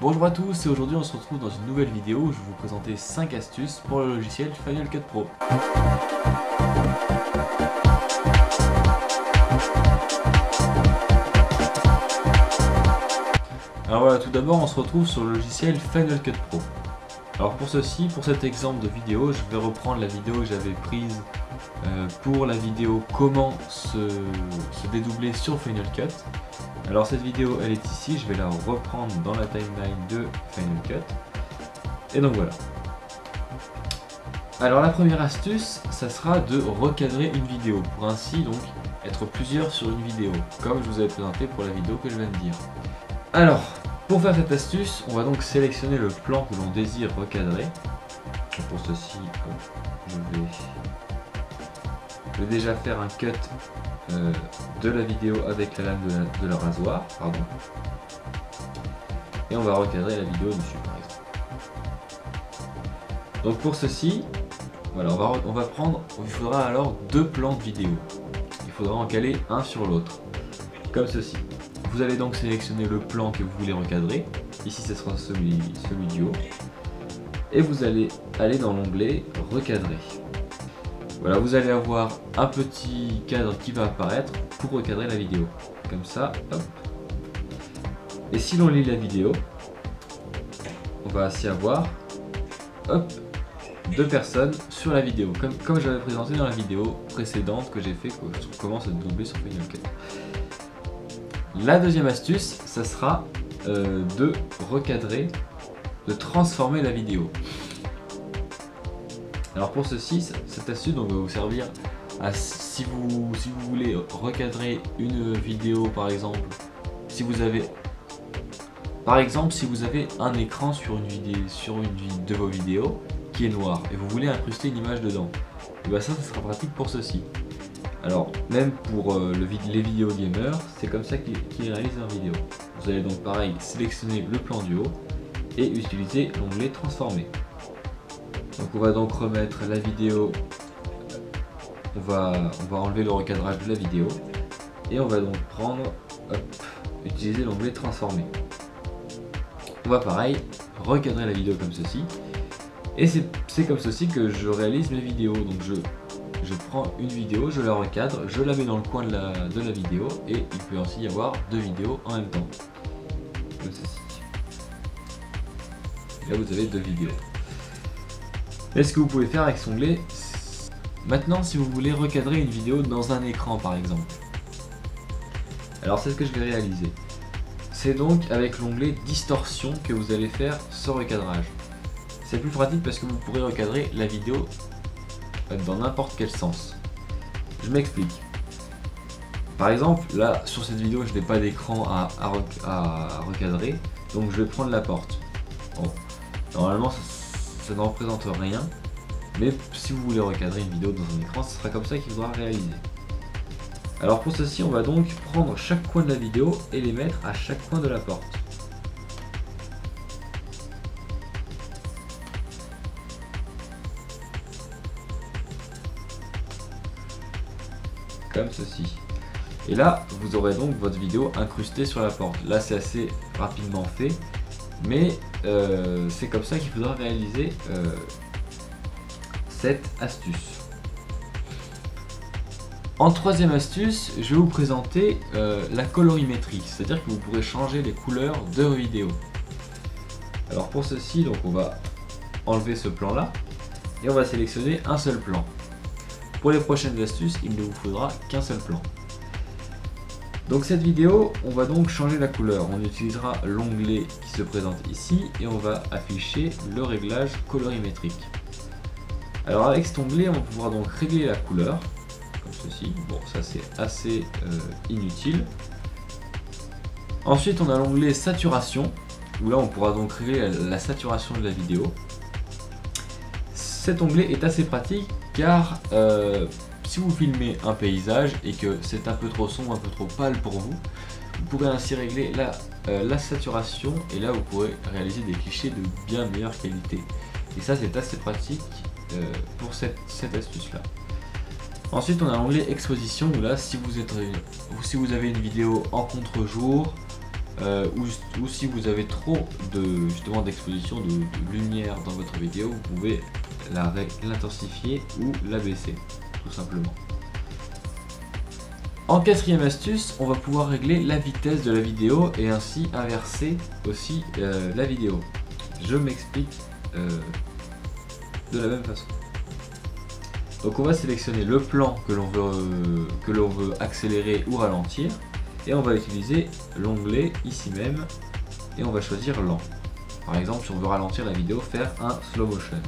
Bonjour à tous et aujourd'hui on se retrouve dans une nouvelle vidéo où je vais vous présenter 5 astuces pour le logiciel Final Cut Pro. Alors voilà, tout d'abord on se retrouve sur le logiciel Final Cut Pro. Alors pour cet exemple de vidéo, je vais reprendre la vidéo que j'avais prise pour la vidéo comment se dédoubler sur Final Cut. Alors cette vidéo elle est ici, je vais la reprendre dans la timeline de Final Cut. Et donc voilà. Alors la première astuce, ça sera de recadrer une vidéo, pour ainsi donc être plusieurs sur une vidéo, comme je vous avais présenté pour la vidéo que je viens de dire. Alors, pour faire cette astuce, on va donc sélectionner le plan que l'on désire recadrer. Pour ceci, je vais déjà faire un cut de la vidéo avec la lame de la rasoir, pardon. Et on va recadrer la vidéo dessus par exemple. Donc pour ceci, voilà, on va prendre, il faudra alors deux plans de vidéo. Il faudra en caler un sur l'autre, comme ceci. Vous allez donc sélectionner le plan que vous voulez recadrer. Ici ce sera celui du haut. Et vous allez aller dans l'onglet recadrer. Voilà, vous allez avoir un petit cadre qui va apparaître pour recadrer la vidéo. Comme ça, hop. Et si l'on lit la vidéo, on va ainsi avoir, hop, deux personnes sur la vidéo. Comme j'avais présenté dans la vidéo précédente que j'ai fait sur comment se doubler sur Final Cut. La deuxième astuce, ça sera de recadrer, de transformer la vidéo. Alors pour ceci, cette astuce donc, va vous servir à si vous voulez recadrer une vidéo par exemple, si vous avez un écran sur une de vos vidéos qui est noir et vous voulez incruster une image dedans, et bien ça sera pratique pour ceci. Alors même pour les vidéos gamers, c'est comme ça qu'ils réalisent leur vidéo. Vous allez donc pareil sélectionner le plan du haut et utiliser l'onglet transformer. Donc on va donc remettre la vidéo, on va enlever le recadrage de la vidéo et on va donc prendre, hop, utiliser l'onglet transformer. On va pareil recadrer la vidéo comme ceci et c'est comme ceci que je réalise mes vidéos. Donc je prends une vidéo, je la recadre, je la mets dans le coin de la vidéo et il peut aussi y avoir deux vidéos en même temps. Comme ceci. Et là vous avez deux vidéos. Et ce que vous pouvez faire avec cet onglet, maintenant si vous voulez recadrer une vidéo dans un écran par exemple. Alors c'est ce que je vais réaliser. C'est donc avec l'onglet distorsion que vous allez faire ce recadrage. C'est plus pratique parce que vous pourrez recadrer la vidéo dans n'importe quel sens. Je m'explique. Par exemple, là sur cette vidéo je n'ai pas d'écran à recadrer, donc je vais prendre la porte. Bon, normalement ça ne représente rien, mais si vous voulez recadrer une vidéo dans un écran, ce sera comme ça qu'il faudra réaliser. Alors pour ceci, on va donc prendre chaque coin de la vidéo et les mettre à chaque coin de la porte. Comme ceci. Et là, vous aurez donc votre vidéo incrustée sur la porte. Là, c'est assez rapidement fait, mais c'est comme ça qu'il faudra réaliser cette astuce. En troisième astuce, je vais vous présenter la colorimétrie, c'est-à-dire que vous pourrez changer les couleurs de vos vidéos. Alors pour ceci, donc on va enlever ce plan là et on va sélectionner un seul plan. Pour les prochaines astuces, il ne vous faudra qu'un seul plan. Donc cette vidéo, on va donc changer la couleur. On utilisera l'onglet qui se présente ici et on va afficher le réglage colorimétrique. Alors avec cet onglet, on va pouvoir donc régler la couleur, comme ceci. Bon, ça c'est assez inutile. Ensuite, on a l'onglet saturation, où là on pourra donc régler la saturation de la vidéo. Cet onglet est assez pratique car si vous filmez un paysage et que c'est un peu trop sombre, un peu trop pâle pour vous, vous pourrez ainsi régler la saturation et là vous pourrez réaliser des clichés de bien meilleure qualité. Et ça c'est assez pratique pour cette astuce là. Ensuite on a l'onglet exposition où là si vous avez une vidéo en contre-jour ou si vous avez trop justement d'exposition de lumière dans votre vidéo, vous pouvez l'intensifier ou la baisser, tout simplement. En quatrième astuce, on va pouvoir régler la vitesse de la vidéo et ainsi inverser aussi la vidéo. Je m'explique de la même façon. Donc on va sélectionner le plan que l'on veut accélérer ou ralentir et on va utiliser l'onglet ici même et on va choisir lent. Par exemple, si on veut ralentir la vidéo, faire un slow motion.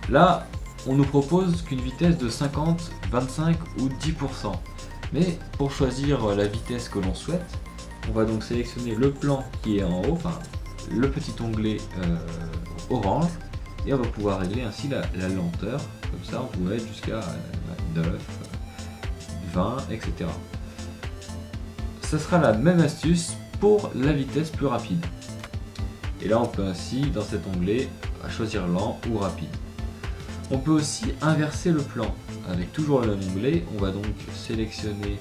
Là, on nous propose qu'une vitesse de 50, 25 ou 10%. Mais pour choisir la vitesse que l'on souhaite, on va donc sélectionner le plan qui est en haut, enfin le petit onglet orange, et on va pouvoir régler ainsi la lenteur. Comme ça, on peut mettre jusqu'à 9, 20, etc. Ça sera la même astuce pour la vitesse plus rapide. Et là, on peut ainsi, dans cet onglet, choisir lent ou rapide. On peut aussi inverser le plan. Avec toujours le même onglet, on va donc sélectionner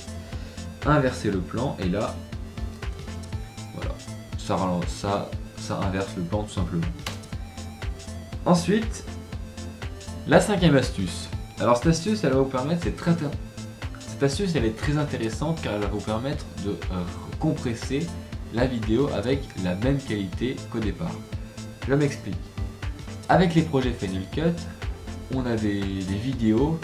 inverser le plan et là, voilà, ça inverse le plan tout simplement. Ensuite, la cinquième astuce. Alors cette astuce, elle va vous permettre, cette astuce, elle est très intéressante car elle va vous permettre de compresser la vidéo avec la même qualité qu'au départ. Je m'explique. Avec les projets Final Cut, on a des vidéos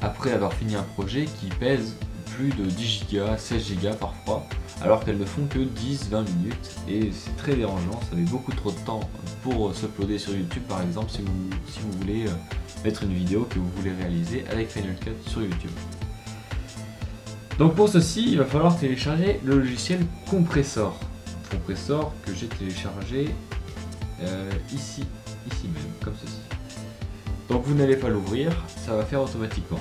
après avoir fini un projet qui pèsent plus de 10 Go, 16 Go parfois, alors qu'elles ne font que 10-20 minutes et c'est très dérangeant, ça met beaucoup trop de temps pour s'uploader sur YouTube par exemple si vous voulez mettre une vidéo que vous voulez réaliser avec Final Cut sur YouTube. Donc pour ceci, il va falloir télécharger le logiciel Compressor. Compressor que j'ai téléchargé ici même, comme ceci. Donc vous n'allez pas l'ouvrir, ça va faire automatiquement.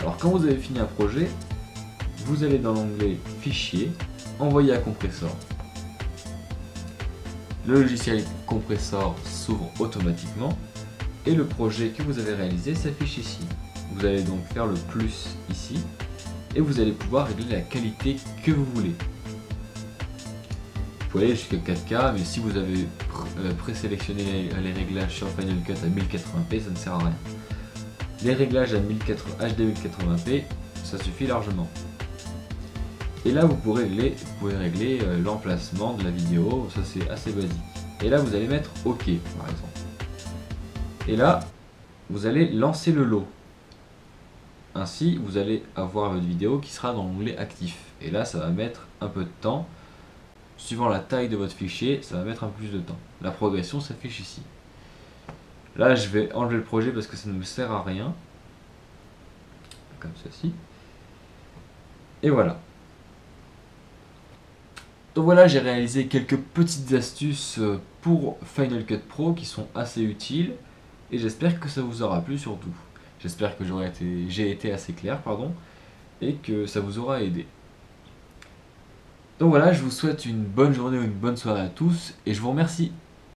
Alors quand vous avez fini un projet, vous allez dans l'onglet Fichier, Envoyer à Compressor. Le logiciel Compressor s'ouvre automatiquement et le projet que vous avez réalisé s'affiche ici. Vous allez donc faire le plus ici et vous allez pouvoir régler la qualité que vous voulez. Vous pouvez aller jusqu'à 4K, mais si vous avez présélectionné les réglages sur Final Cut à 1080p, ça ne sert à rien. Les réglages à HD 1080p, ça suffit largement. Et là, vous pouvez régler l'emplacement de la vidéo, ça c'est assez basique. Et là, vous allez mettre OK, par exemple. Et là, vous allez lancer le lot. Ainsi, vous allez avoir votre vidéo qui sera dans l'onglet actif. Et là, ça va mettre un peu de temps. Suivant la taille de votre fichier, ça va mettre un peu plus de temps. La progression s'affiche ici. Là, je vais enlever le projet parce que ça ne me sert à rien. Comme ceci. Et voilà. Donc voilà, j'ai réalisé quelques petites astuces pour Final Cut Pro qui sont assez utiles. Et j'espère que ça vous aura plu surtout. J'espère que j'ai été assez clair, pardon, et que ça vous aura aidé. Donc voilà, je vous souhaite une bonne journée ou une bonne soirée à tous, et je vous remercie.